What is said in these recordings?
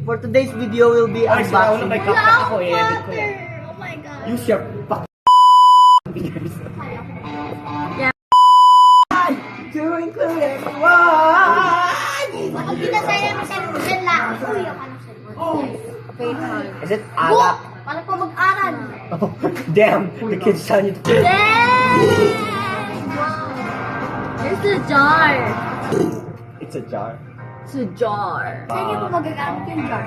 For today's video will be Ay, sila ulo, may unboxing. kapit ako eh. Edit ko yan. Oh my god. Use your fuck. To include everyone. Pag pinasaya mo sa Ruben lang. Uy, ang anak sa Ruben. Is it alak? Paano pa mag-aral? Oh, damn, the kids telling you to quit. Here's the jar. It's a jar. It's a jar. Saan niyo po magagamit yung jar?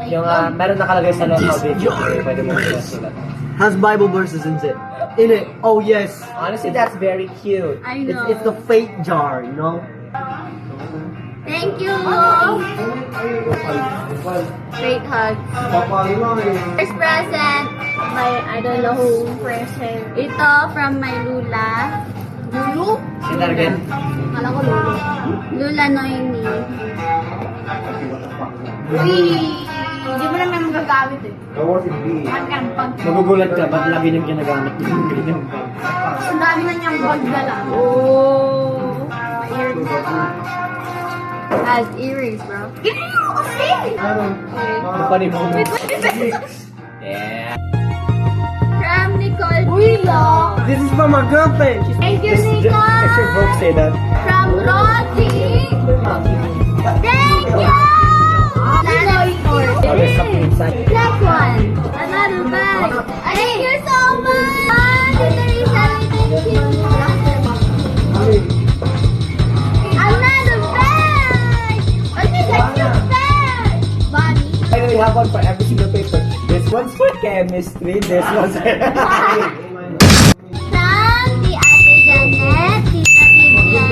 Yung meron nakalagay sa loob ng video. Pwede mo sulat. Has Bible verses in it. In it. Oh yes. Honestly, that's very cute. I know. It's the faith jar, you know. Thank you. Great hugs. First present. I don't know who present. Ito from my Lula. Lulu? Say that again. Kala ko Lulu. Lula Noemi. Uy! Hindi mo naman magagamit eh. Magugulat ka, ba't lagi niyang ginagamit yung ganyan? Ang dami na niyang bag na lang. Oh! My earrings. Has earrings, bro. Ganyan mo kasi! Okay. Mapanibong. Wait. Yeah. From Nicole Gilo. This is from my girlfriend. Thank you, It's Nicole. your book, say that. From Rosie. Thank you! Oh, there's something inside. Next one. Another bag. Thank you so much! Teresa, thank you. Another bag! What is a cute bag? Bunny. I know we have one for every single paper. This one's for chemistry, this one's for... From the Ate Janet, Tita Vivian,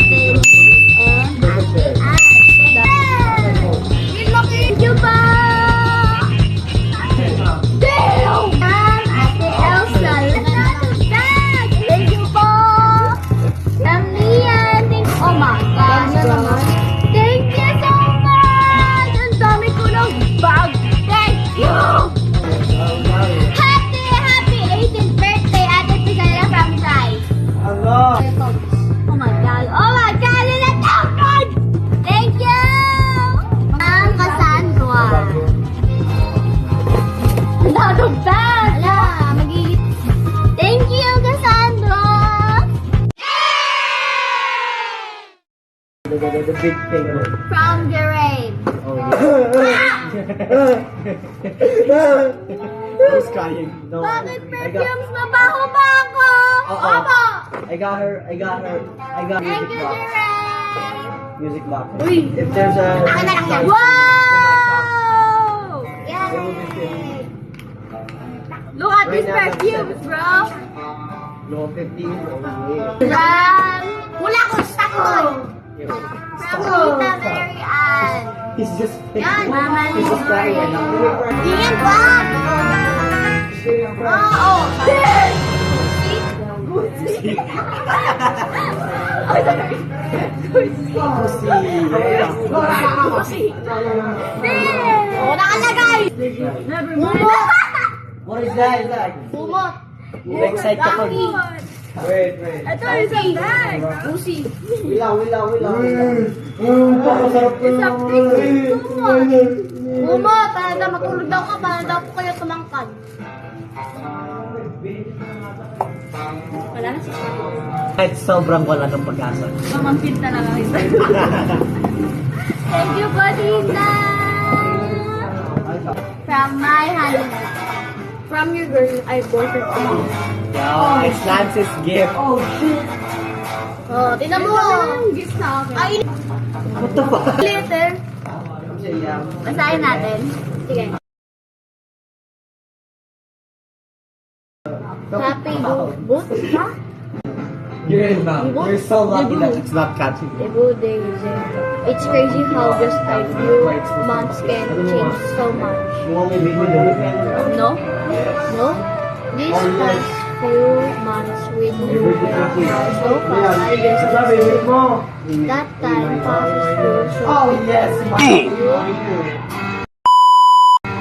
Dennis, and Ate Ann. Thank you pa! Damn! From Ate Elsa, thank you po! From Lian, oh my gosh, thank you so much! Ang dami ko ng bag! Thank you! Happy 18th birthday, Ate Pisaya from Rice. Allah. Oh my god, nilatakan! Thank you! Ang Cassandra. Another bag! Ala, magigit. Thank you, Cassandra! The big thing. From Jerame. Who's crying? No, Bakit I got, perfumes? Mabaho ba ako? Oo. Opo! I got her. Thank Music you, box. Jerame! Music box. Uy! If there's a. Wow! Yay! Look at these Right now, perfumes, bro! No, 15. From... Wala ko! Stako! From Tita Mary Ann. He's just... Yan, Mama He's just crying right now. Tingin ba? Oo. Oo, nakalagay. What is that? Is that? Bumot. Excited ka pa. Wait. Ito is a bag. Usi. Wila. Bumot. Talaga matulog daw ka. Para daw po kayo tumangkad. Wala na siya. Kahit sobrang wala ng pag-asa. Mamampin talaga kita. Thank you, Bodina! From my honey. From your girl, I bought her honey. Yo, it's Lance's gift. Oh, tinan mo! Yung gift sa akin. Ay, What the fuck? later. Basahin natin. Sige. Happy boot, ha? You're in mouth. You're so lucky that it's not catching you. Good day, it's crazy how just a few months can change so much. You want me to be the weekend? No? No? These past few months with you are so fast, I guess that time passes through so Oh yes,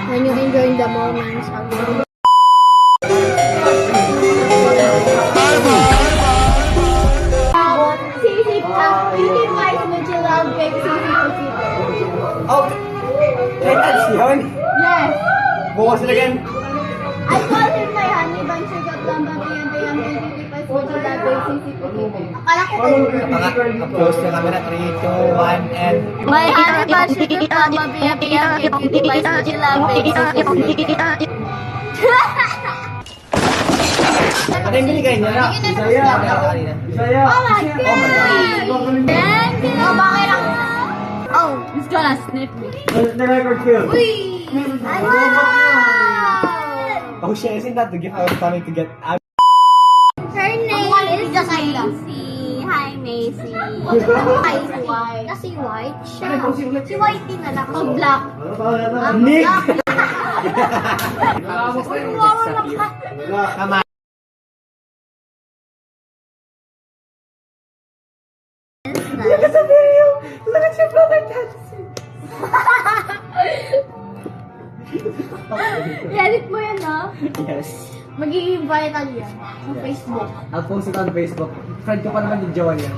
when you enjoy the moments of your Sisip, sisip wise mo sila ang big sisip. Oh. Yun. Yes. Bukas na again. I call him my honey bun, sugar plum, babayan, bayan, baby, pa, sweet, love, sisi, akala ko Close na camera. 3, 2, 1, and... my honey bun, sugar plum, babayan, bayan, baby, pa, sweet, love, sisi. Ano yung binigay niya na? Saya. Saya. Oh my God! Thank you! Oh, bakit lang? Oh, he's gonna snip me. Na-record ko yun. Uy! Wow! Oh shit, isn't that the gift I was planning to get? Her name is Macy. Hi, Macy. Kasi white. Kasi white siya. Si Whitey na lang. Oh, black. Nick! Black. Come on. Look at the video! Look at your brother dancing! Edit mo yan, ha? Yes. Magiging viral yan sa Facebook. I'll post it on Facebook. Friend ko pa naman yung Joy yan.